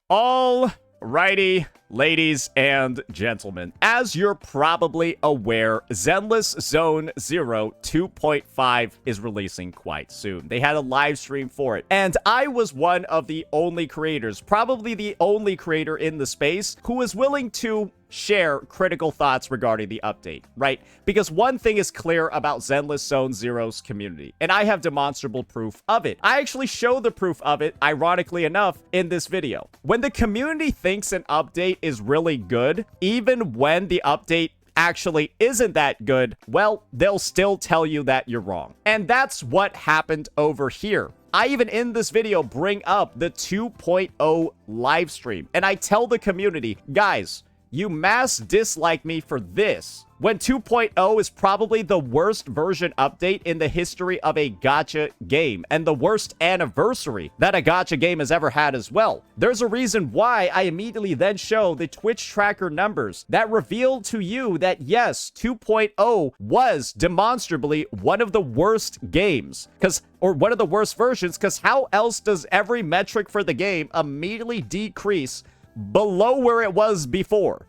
Alrighty, ladies and gentlemen, as you're probably aware, Zenless Zone Zero 2.5 is releasing quite soon. They had a live stream for it, and I was one of the only creators, probably the only creator in the space, who was willing to share critical thoughts regarding the update, right? Because one thing is clear about Zenless Zone Zero's community, and I have demonstrable proof of it. I actually show the proof of it, ironically enough, in this video. When the community thinks an update is really good, even when the update actually isn't that good, well, they'll still tell you that you're wrong. And that's what happened over here. I even in this video bring up the 2.0 live stream, and I tell the community, guys, you mass dislike me for this, when 2.0 is probably the worst version update in the history of a gacha game, and the worst anniversary that a gacha game has ever had as well. There's a reason why I immediately then show the Twitch tracker numbers that reveal to you that yes, 2.0 was demonstrably one of the worst games, or one of the worst versions, because how else does every metric for the game immediately decrease below where it was before?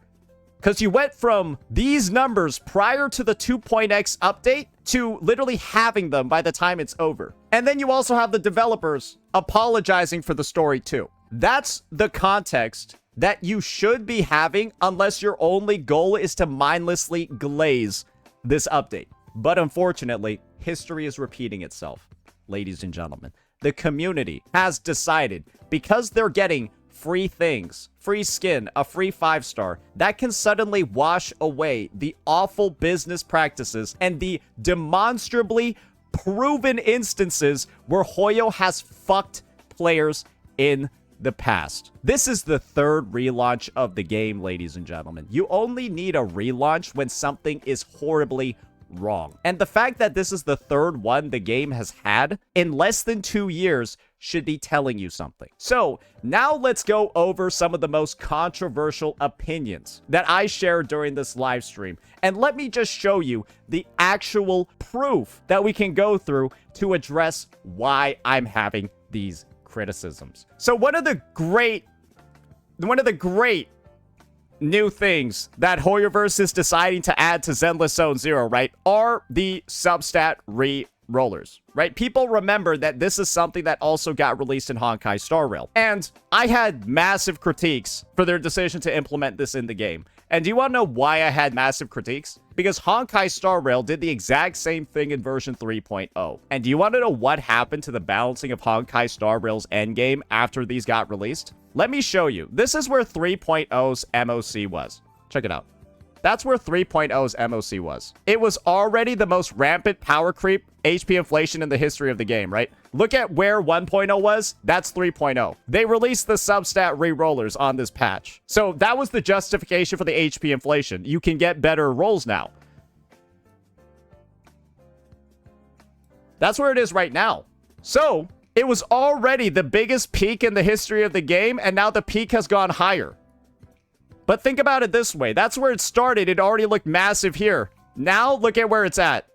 Because you went from these numbers prior to the 2.x update to literally having them by the time it's over. And then you also have the developers apologizing for the story too. That's the context that you should be having unless your only goal is to mindlessly glaze this update. But unfortunately, history is repeating itself, ladies and gentlemen. The community has decided, because they're getting free things, free skin, a free 5-star, that can suddenly wash away the awful business practices and the demonstrably proven instances where Hoyo has fucked players in the past. This is the third relaunch of the game, ladies and gentlemen. You only need a relaunch when something is horribly wrong. And the fact that this is the third one the game has had in less than 2 years should be telling you something. So now let's go over some of the most controversial opinions that I shared during this live stream. And let me just show you the actual proof that we can go through to address why I'm having these criticisms. So one of the great new things that Hoyoverse is deciding to add to Zenless Zone Zero, right, are the Substat re-rollers, right? People remember that this is something that also got released in Honkai Star Rail. And I had massive critiques for their decision to implement this in the game. And do you want to know why I had massive critiques? Because Honkai Star Rail did the exact same thing in version 3.0. And do you want to know what happened to the balancing of Honkai Star Rail's endgame after these got released? Let me show you. This is where 3.0's MOC was. Check it out. That's where 3.0's MOC was. It was already the most rampant power creep, HP inflation in the history of the game, right? Look at where 1.0 was. That's 3.0. They released the Substat re-rollers on this patch. So that was the justification for the HP inflation. You can get better rolls now. That's where it is right now. So it was already the biggest peak in the history of the game, and now the peak has gone higher. But think about it this way. That's where it started. It already looked massive here. Now, look at where it's at.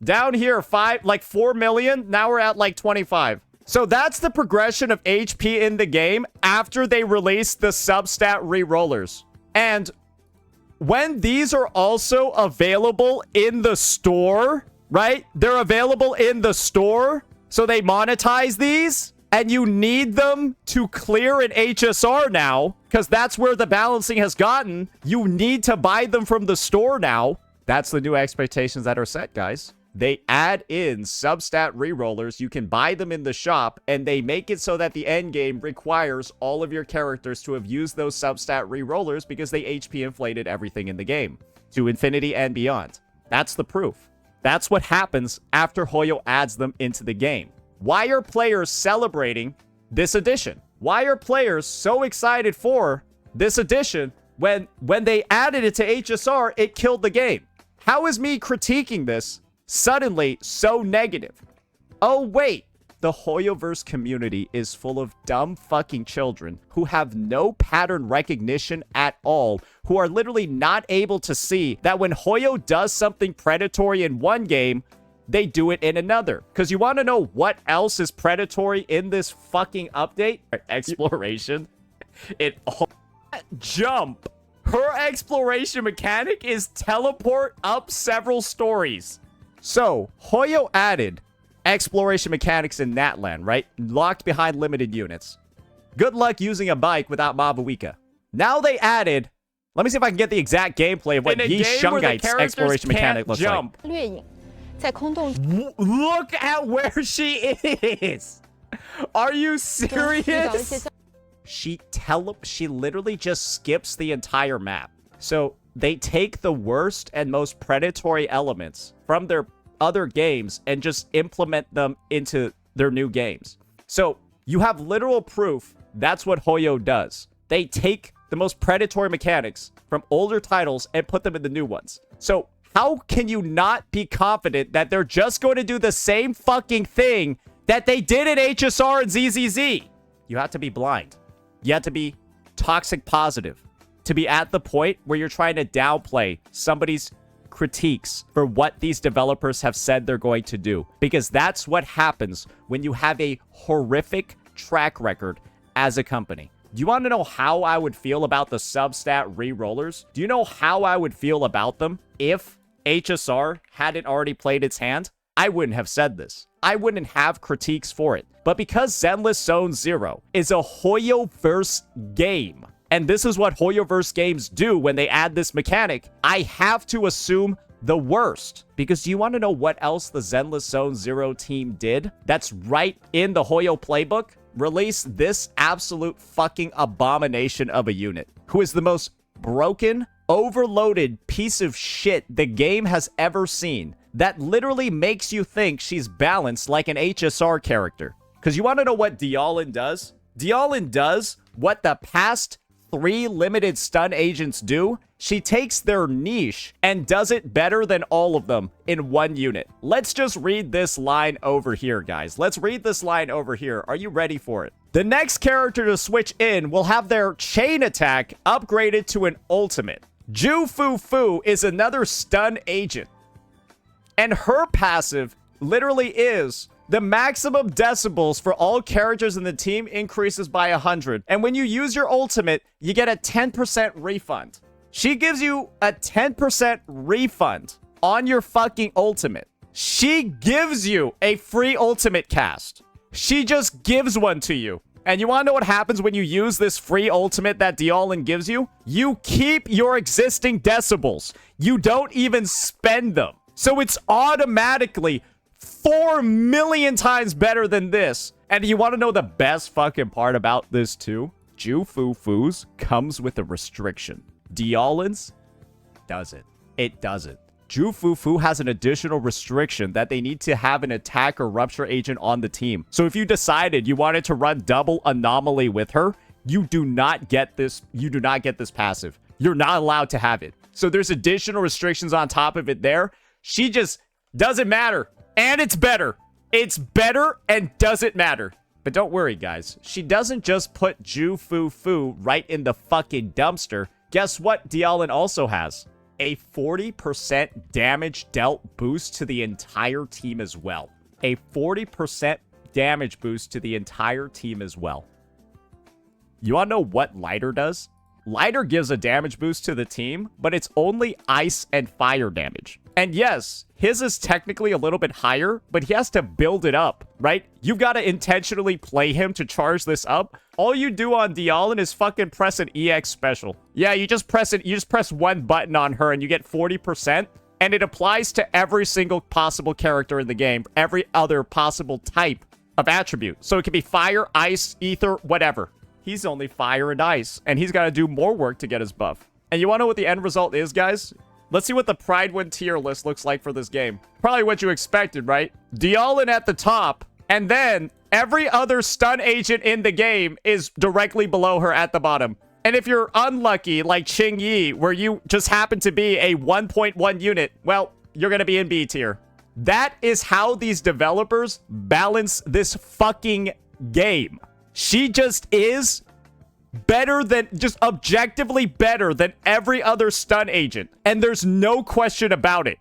Down here, 4 million. Now we're at like 25. So that's the progression of HP in the game after they released the Substat re-rollers. And when these are also available in the store, right? They're available in the store. So they monetize these. And you need them to clear an HSR now, because that's where the balancing has gotten. You need to buy them from the store now. That's the new expectations that are set, guys. They add in Substat re-rollers. You can buy them in the shop, and they make it so that the end game requires all of your characters to have used those Substat re-rollers because they HP inflated everything in the game to infinity and beyond. That's the proof. That's what happens after Hoyo adds them into the game. Why are players celebrating this edition? Why are players so excited for this edition when they added it to HSR, it killed the game? How is me critiquing this suddenly so negative? Oh, wait. The Hoyoverse community is full of dumb fucking children who have no pattern recognition at all, who are literally not able to see that when Hoyo does something predatory in one game, they do it in another. Because you want to know what else is predatory in this fucking update? Exploration. It jump. Her exploration mechanic is teleport up several stories. So, Hoyo added exploration mechanics in Natlan, right? Locked behind limited units. Good luck using a bike without Mabuika. Now they added... Let me see if I can get the exact gameplay of what Yi Shungite's exploration mechanic looks like. Look at where she is! Are you serious? She literally just skips the entire map. So they take the worst and most predatory elements from their other games and just implement them into their new games. So you have literal proof that's what Hoyo does. They take the most predatory mechanics from older titles and put them in the new ones. So how can you not be confident that they're just going to do the same fucking thing that they did in HSR and ZZZ? You have to be blind. You have to be toxic positive to be at the point where you're trying to downplay somebody's critiques for what these developers have said they're going to do. Because that's what happens when you have a horrific track record as a company. Do you want to know how I would feel about the Substat re-rollers? Do you know how I would feel about them if HSR hadn't already played its hand? I wouldn't have said this. I wouldn't have critiques for it. But because Zenless Zone Zero is a Hoyoverse game, and this is what Hoyoverse games do when they add this mechanic, I have to assume the worst. Because do you want to know what else the Zenless Zone Zero team did that's right in the Hoyo playbook? Release this absolute fucking abomination of a unit, who is the most broken, overloaded piece of shit the game has ever seen, that literally makes you think she's balanced like an HSR character. Because you want to know what Dialin does? Dialin does what the past 3 limited stun agents do. She takes their niche and does it better than all of them in one unit. Let's just read this line over here, guys. Let's read this line over here. Are you ready for it? The next character to switch in will have their chain attack upgraded to an ultimate. Ju Fu Fu is another stun agent. And her passive literally is the maximum decibels for all characters in the team increases by 100. And when you use your ultimate, you get a 10% refund. She gives you a 10% refund on your fucking ultimate. She gives you a free ultimate cast. She just gives one to you. And you want to know what happens when you use this free ultimate that Dialin gives you? You keep your existing decibels. You don't even spend them. So it's automatically 4 million times better than this. And you want to know the best fucking part about this too? Ju Fu Fu's comes with a restriction. Dialin's doesn't. It doesn't. Ju Fu Fu has an additional restriction that they need to have an attack or rupture agent on the team. So if you decided you wanted to run double anomaly with her, you do not get this. You do not get this passive. You're not allowed to have it. So there's additional restrictions on top of it there. She just doesn't matter. And it's better. It's better and doesn't matter. But don't worry, guys. She doesn't just put Ju Fu Fu right in the fucking dumpster. Guess what Dialin also has? A 40% damage dealt boost to the entire team as well. A 40% damage boost to the entire team as well. You want to know what Lighter does? Lighter gives a damage boost to the team, but it's only ice and fire damage. And yes, his is technically a little bit higher, but he has to build it up, right? You've got to intentionally play him to charge this up. All you do on Dialin is fucking press an EX special. Yeah, you just press it. You just press one button on her and you get 40%. And it applies to every single possible character in the game, every other possible type of attribute. So it can be fire, ice, ether, whatever. He's only fire and ice, and he's got to do more work to get his buff. And you want to know what the end result is, guys? Let's see what the Pride 1 tier list looks like for this game. Probably what you expected, right? Dialin at the top, and then every other stun agent in the game is directly below her at the bottom. And if you're unlucky, like Ching Yi, where you just happen to be a 1.1 unit, well, you're going to be in B tier. That is how these developers balance this fucking game. She just is better than, just objectively better than every other stun agent. And there's no question about it.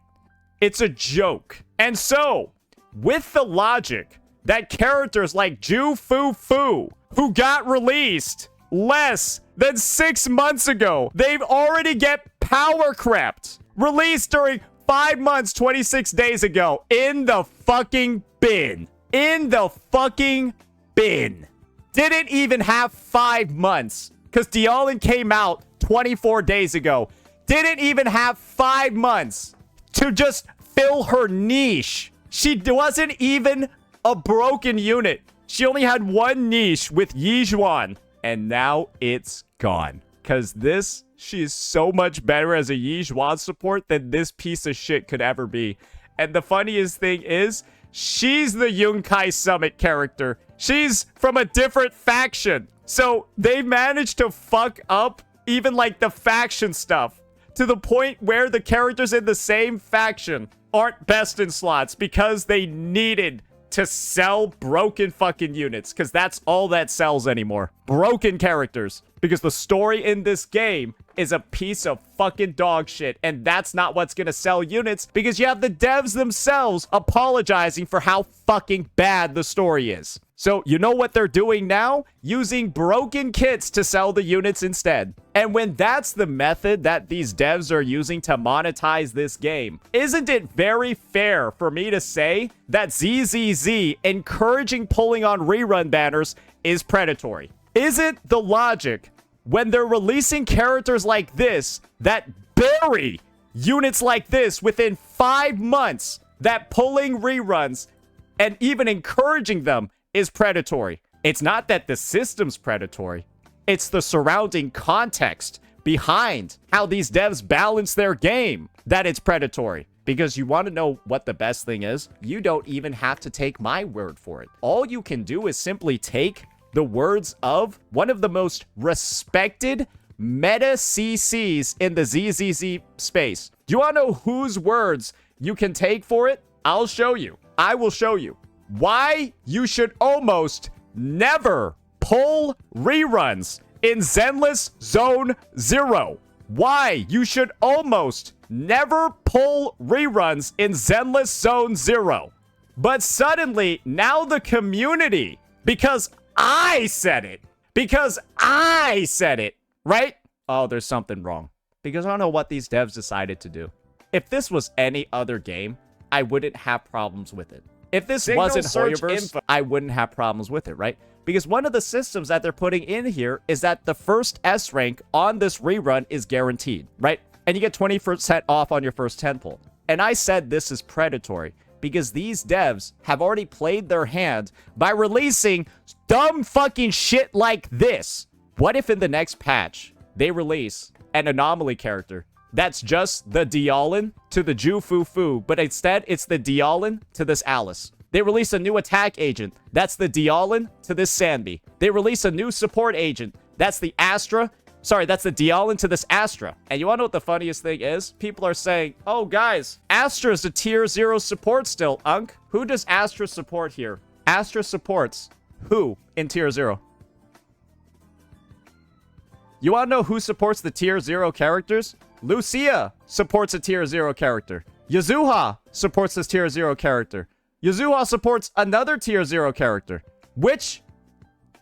It's a joke. And so, with the logic that characters like Ju Fu Fu, who got released less than 6 months ago. They've already get power crept. Released during 5 months, 26 days ago. In the fucking bin. In the fucking bin. Didn't even have 5 months. Because Dialin came out 24 days ago. Didn't even have 5 months to just fill her niche. She wasn't even a broken unit. She only had one niche with Yijuan. And now it's gone. Because she is so much better as a Yijuan support than this piece of shit could ever be. And the funniest thing is, she's the Yunkai Summit character. She's from a different faction. So they managed to fuck up even like the faction stuff to the point where the characters in the same faction aren't best in slots because they needed to sell broken fucking units, because that's all that sells anymore. Broken characters. Because the story in this game is a piece of fucking dog shit, and that's not what's gonna sell units, because you have the devs themselves apologizing for how fucking bad the story is. So, you know what they're doing now? Using broken kits to sell the units instead. And when that's the method that these devs are using to monetize this game, isn't it very fair for me to say that ZZZ encouraging pulling on Rerun banners is predatory? Isn't the logic when they're releasing characters like this that bury units like this within 5 months, that pulling reruns and even encouraging them is predatory? It's not that the system's predatory. It's the surrounding context behind how these devs balance their game that it's predatory. Because you want to know what the best thing is? You don't even have to take my word for it. All you can do is simply take the words of one of the most respected meta CCs in the ZZZ space. Do you want to know whose words you can take for it? I'll show you. I will show you why you should almost never pull reruns in Zenless Zone Zero. Why you should almost never pull reruns in Zenless Zone Zero. But suddenly, now the community, because I said it, right? Oh, there's something wrong. Because I don't know what these devs decided to do. If this was any other game, I wouldn't have problems with it. If this wasn't Hoyoverse, I wouldn't have problems with it, right? Because one of the systems that they're putting in here is that the first S rank on this rerun is guaranteed, right? And you get 20% off on your first 10 pull. And I said this is predatory because these devs have already played their hand by releasing dumb fucking shit like this. What if in the next patch, they release an anomaly character that's just the Dialin to the Ju Fu Fu, but instead it's the Dialin to this Alice. They release a new attack agent. That's the Dialin to this Sanbi. They release a new support agent. That's the Astra. Sorry, that's the Dialin to this Astra. And you want to know what the funniest thing is? People are saying, oh, guys, Astra's a tier 0 support still, Unk. Who does Astra support here? Astra supports who in tier 0? You want to know who supports the tier 0 characters? Lucia supports a tier 0 character. Yazuha supports this tier 0 character. Yazuha supports another tier 0 character. Which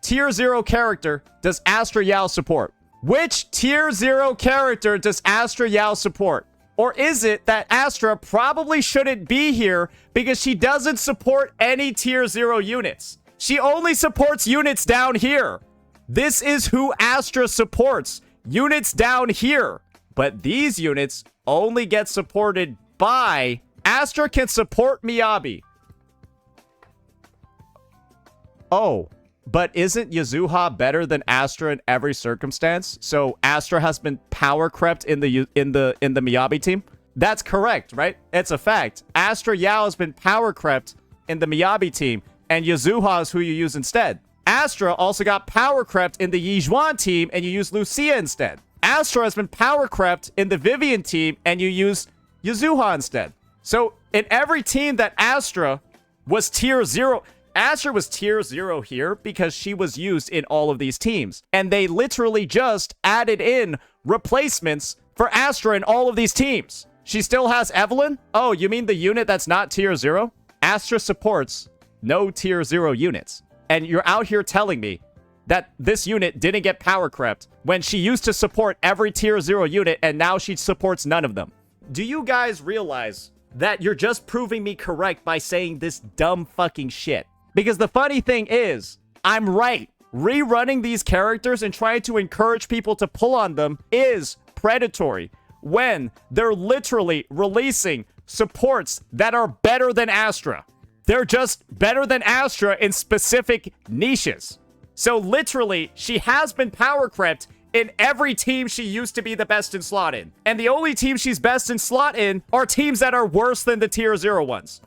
tier 0 character does Astra Yao support? Which tier 0 character does Astra Yao support? Or is it that Astra probably shouldn't be here because she doesn't support any tier 0 units? She only supports units down here. This is who Astra supports. Units down here. But these units only get supported by... Astra can support Miyabi. Oh, but isn't Yazuha better than Astra in every circumstance? So Astra has been power crept in the Miyabi team? That's correct, right? It's a fact. Astra Yao has been power crept in the Miyabi team, and Yazuha is who you use instead. Astra also got power crept in the Yijuan team, and you use Lucia instead. Astra has been power crept in the Vivian team, and you use Yazuha instead. So in every team that Astra was tier 0... Astra was tier 0 here because she was used in all of these teams. And they literally just added in replacements for Astra in all of these teams. She still has Evelyn? Oh, you mean the unit that's not tier 0? Astra supports no tier 0 units. And you're out here telling me that this unit didn't get power crept when she used to support every tier 0 unit and now she supports none of them. Do you guys realize that you're just proving me correct by saying this dumb fucking shit? Because the funny thing is, I'm right. Rerunning these characters and trying to encourage people to pull on them is predatory when they're literally releasing supports that are better than Astra. They're just better than Astra in specific niches. So literally, she has been power crept in every team she used to be the best in slot in. And the only team she's best in slot in are teams that are worse than the tier 0 ones.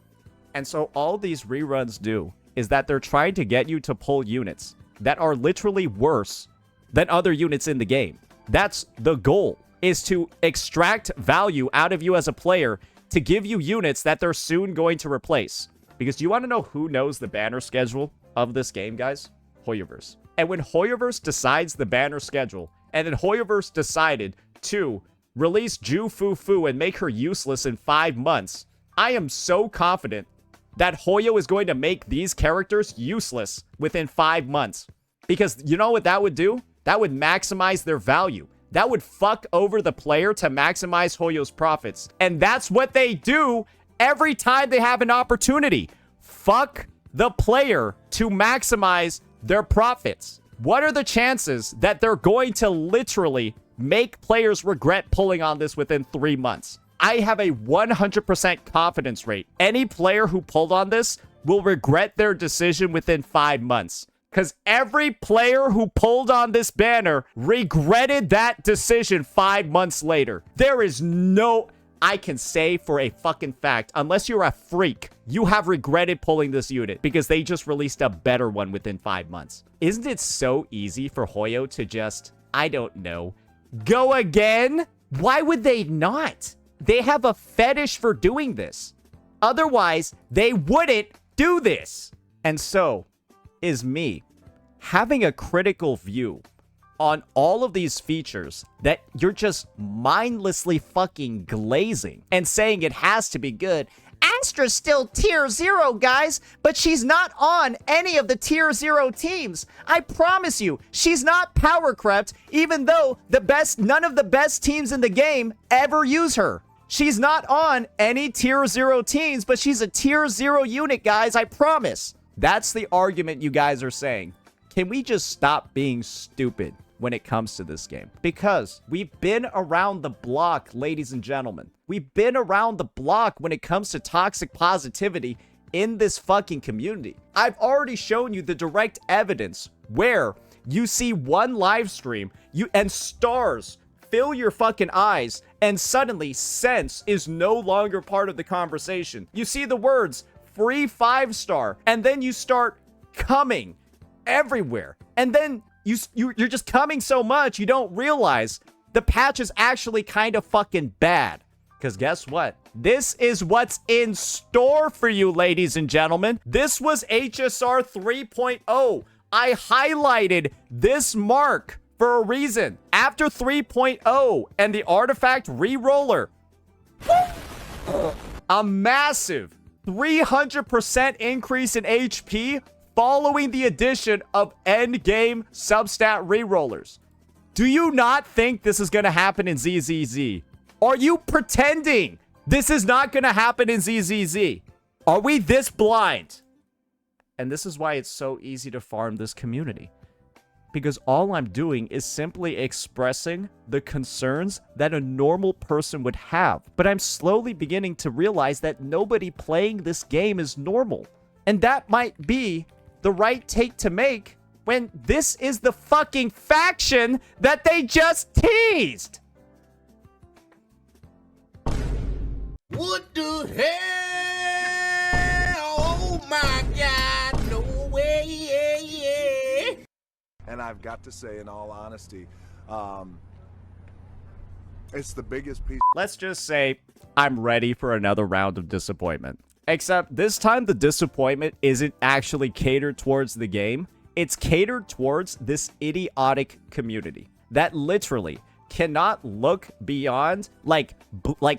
And so all these reruns do is that they're trying to get you to pull units that are literally worse than other units in the game. That's the goal, is to extract value out of you as a player to give you units that they're soon going to replace. Because do you want to know who knows the banner schedule of this game, guys? Hoyoverse. And when Hoyoverse decides the banner schedule, and then Hoyoverse decided to release Ju Fu Fu and make her useless in 5 months, I am so confident that Hoyo is going to make these characters useless within 5 months. Because you know what that would do? That would maximize their value. That would fuck over the player to maximize Hoyo's profits. And that's what they do every time they have an opportunity. Fuck the player to maximize their profits. What are the chances that they're going to literally make players regret pulling on this within 3 months? I have a 100% confidence rate. Any player who pulled on this will regret their decision within 5 months. Because every player who pulled on this banner regretted that decision 5 months later. There is no... I can say for a fucking fact, unless you're a freak, you have regretted pulling this unit because they just released a better one within 5 months. Isn't it so easy for Hoyo to just, I don't know, go again? Why would they not? They have a fetish for doing this. Otherwise, they wouldn't do this. And so is me having a critical view on all of these features that you're just mindlessly fucking glazing and saying it has to be good. Astra's still tier 0, guys, but she's not on any of the tier 0 teams. I promise you, she's not power crept, even though none of the best teams in the game ever use her. She's not on any tier 0 teams, but she's a tier 0 unit, guys, I promise. That's the argument you guys are saying. Can we just stop being stupid when it comes to this game? Because we've been around the block, ladies and gentlemen. We've been around the block when it comes to toxic positivity in this fucking community. I've already shown you the direct evidence where you see one live stream and stars fill your fucking eyes, and suddenly sense is no longer part of the conversation. You see the words free 5-star, and then you start coming everywhere. And then you're just coming so much, you don't realize the patch is actually kind of fucking bad. Because guess what? This is what's in store for you, ladies and gentlemen. This was HSR 3.0. I highlighted this mark for a reason. After 3.0 and the artifact reroller, a massive 300% increase in HP following the addition of endgame substat rerollers. Do you not think this is going to happen in ZZZ? Are you pretending this is not going to happen in ZZZ? Are we this blind? And this is why it's so easy to farm this community. Because all I'm doing is simply expressing the concerns that a normal person would have. But I'm slowly beginning to realize that nobody playing this game is normal. And that might be the right take to make when this is the fucking faction that they just teased. What the hell? Oh my God, no way, yeah. And I've got to say, in all honesty, it's the biggest piece. Let's just say I'm ready for another round of disappointment. Except this time the disappointment isn't actually catered towards the game. It's catered towards this idiotic community that literally cannot look beyond like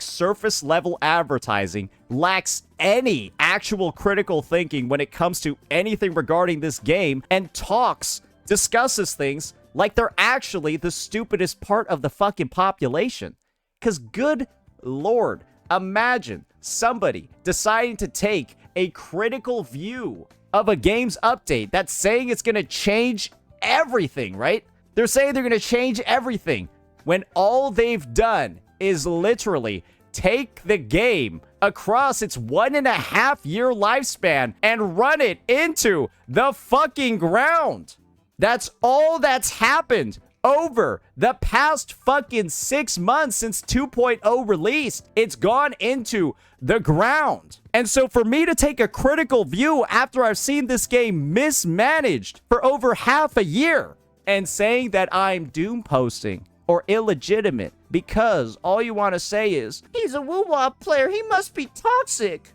surface level advertising, lacks any actual critical thinking when it comes to anything regarding this game, and talks discusses things like they're actually the stupidest part of the fucking population. Because good lord, imagine somebody deciding to take a critical view of a game's update that's saying it's going to change everything, right? They're saying they're going to change everything when all they've done is literally take the game across its 1.5-year lifespan and run it into the fucking ground. That's all that's happened over the past fucking 6 months since 2.0 released. It's gone into the ground. And so for me to take a critical view after I've seen this game mismanaged for over half a year and saying that I'm doom posting or illegitimate because all you want to say is, he's a woo-wop player, he must be toxic.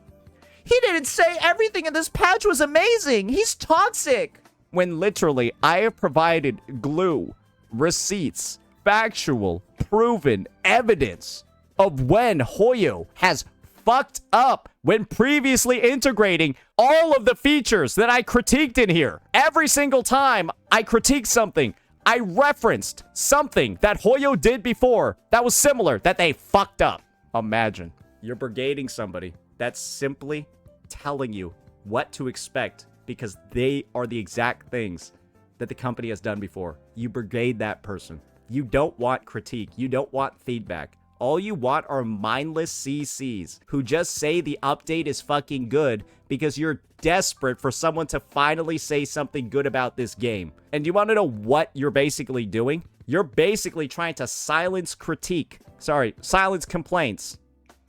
He didn't say everything in this patch was amazing. He's toxic. When literally I have provided glue, receipts, factual, proven evidence of when Hoyo has fucked up when previously integrating all of the features that I critiqued in here. Every single time I critiqued something, I referenced something that Hoyo did before that was similar, that they fucked up. Imagine you're brigading somebody that's simply telling you what to expect because they are the exact things that the company has done before. You brigade that person. You don't want critique. You don't want feedback. All you want are mindless CCs who just say the update is fucking good because you're desperate for someone to finally say something good about this game. And do you want to know what you're basically doing? You're basically trying to silence critique. Sorry, silence complaints.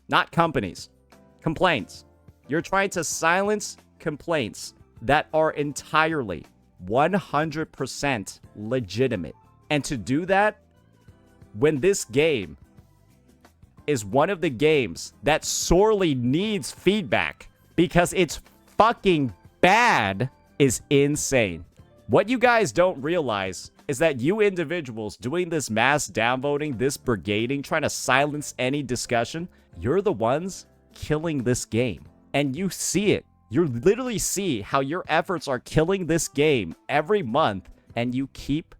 Not companies. Complaints. You're trying to silence complaints that are entirely 100% legitimate. And to do that, when this game is one of the games that sorely needs feedback because it's fucking bad, is insane. What you guys don't realize is that you individuals doing this mass downvoting, this brigading, trying to silence any discussion, you're the ones killing this game. And you see it. You literally see how your efforts are killing this game every month, and you keep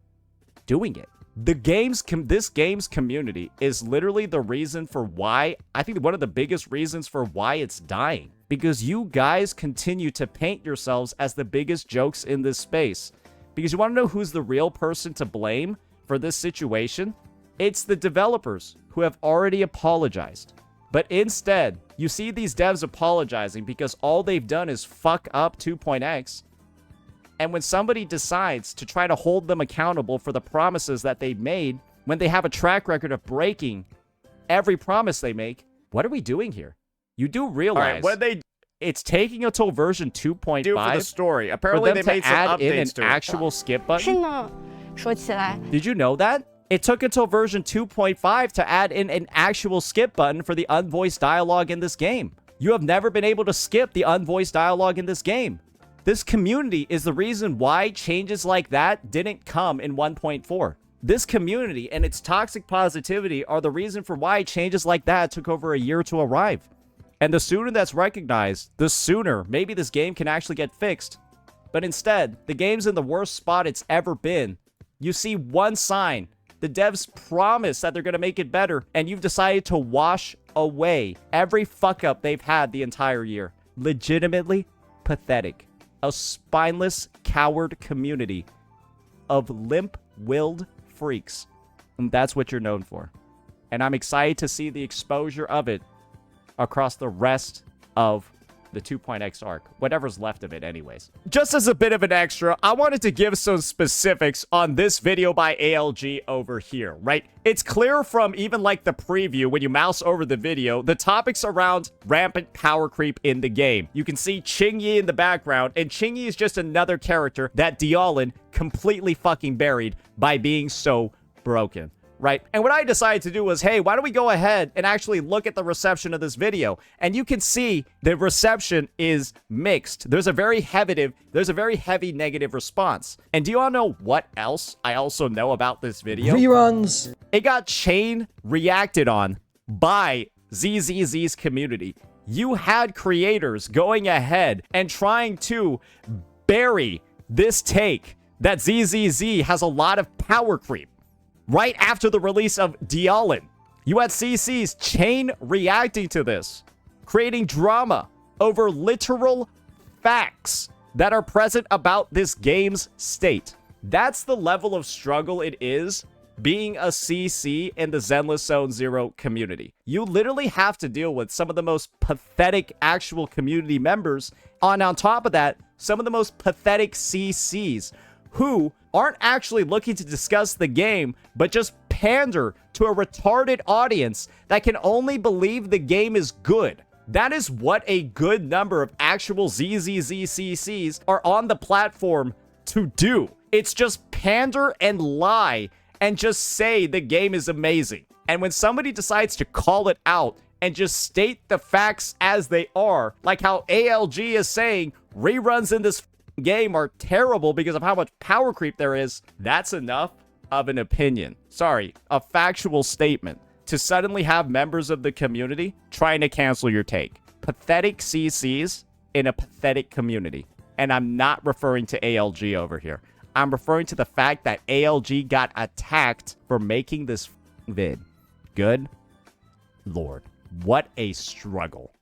doing it. This game's community is literally the reason for why, I think one of the biggest reasons for why it's dying. Because you guys continue to paint yourselves as the biggest jokes in this space. Because you want to know who's the real person to blame for this situation? It's the developers who have already apologized. But instead, you see these devs apologizing because all they've done is fuck up 2.x. And when somebody decides to try to hold them accountable for the promises that they've made, when they have a track record of breaking every promise they make, what are we doing here? You do realize it's taking until version 2.5 do for the story. Apparently they made some add in an updates to it. actual skip button. 是呢，说起来， Did you know that? It took until version 2.5 to add in an actual skip button for the unvoiced dialogue in this game. You have never been able to skip the unvoiced dialogue in this game. This community is the reason why changes like that didn't come in 1.4. This community and its toxic positivity are the reason for why changes like that took over a year to arrive. And the sooner that's recognized, the sooner maybe this game can actually get fixed. But instead, the game's in the worst spot it's ever been. You see one sign. The devs promise that they're going to make it better, and you've decided to wash away every fuck up they've had the entire year. Legitimately pathetic. A spineless, coward community of limp-willed freaks. And that's what you're known for. And I'm excited to see the exposure of it across the rest of the 2.x arc. Whatever's left of it anyways. Just as a bit of an extra, I wanted to give some specifics on this video by ALG over here, right? It's clear from even like the preview, when you mouse over the video, the topics around rampant power creep in the game. You can see Qingyi in the background, and Qingyi is just another character that Dialin completely fucking buried by being so broken. Right? And what I decided to do was, hey, why don't we go ahead and actually look at the reception of this video? And you can see the reception is mixed. There's a very heavy negative response. And do you all know what else I also know about this video? Reruns. It got chain reacted on by ZZZ's community. You had creators going ahead and trying to bury this take that ZZZ has a lot of power creep. Right after the release of Dialin, you had CC's chain reacting to this, creating drama over literal facts that are present about this game's state. That's the level of struggle it is being a CC in the Zenless Zone Zero community. You literally have to deal with some of the most pathetic actual community members, and on top of that, some of the most pathetic CCs who aren't actually looking to discuss the game, but just pander to a retarded audience that can only believe the game is good. That is what a good number of actual ZZZ CCs are on the platform to do. It's just pander and lie and just say the game is amazing. And when somebody decides to call it out and just state the facts as they are, like how ALG is saying reruns in this game are terrible because of how much power creep there is, that's enough of an opinion. Sorry, a factual statement to suddenly have members of the community trying to cancel your take. Pathetic CCs in a pathetic community. And I'm not referring to ALG over here. I'm referring to the fact that ALG got attacked for making this vid. Good Lord. What a struggle.